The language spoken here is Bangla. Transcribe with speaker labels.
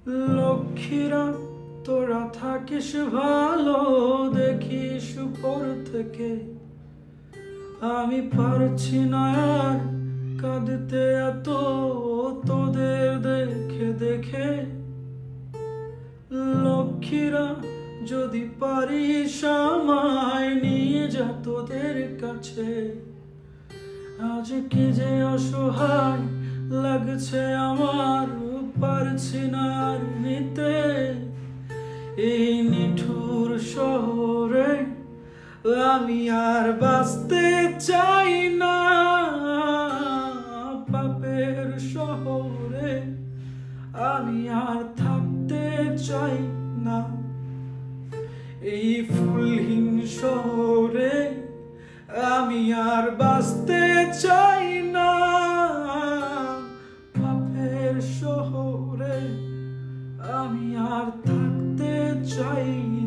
Speaker 1: লক্ষ্মীরা তোরা থাকিস ভালো, দেখিস উপর থেকে। আমি পারছি না আর কাঁদতে এত তোদের দেখে দেখে। লক্ষ্মীরা যদি পারিস আমায় নিয়ে যা তোদের কাছে। আজ কি যে অসহায় লাগছে আমার, পারছি না আর নিতে। এই নিঠুর শহরে আমি আর বাঁচতে চাই না। পাপের শহরে আমি আর থাকতে চাই না। এই ফুলহীন শহরে আমি আর বাঁচতে চাই না। পাপের শহরে আমি আর থাকতে চাই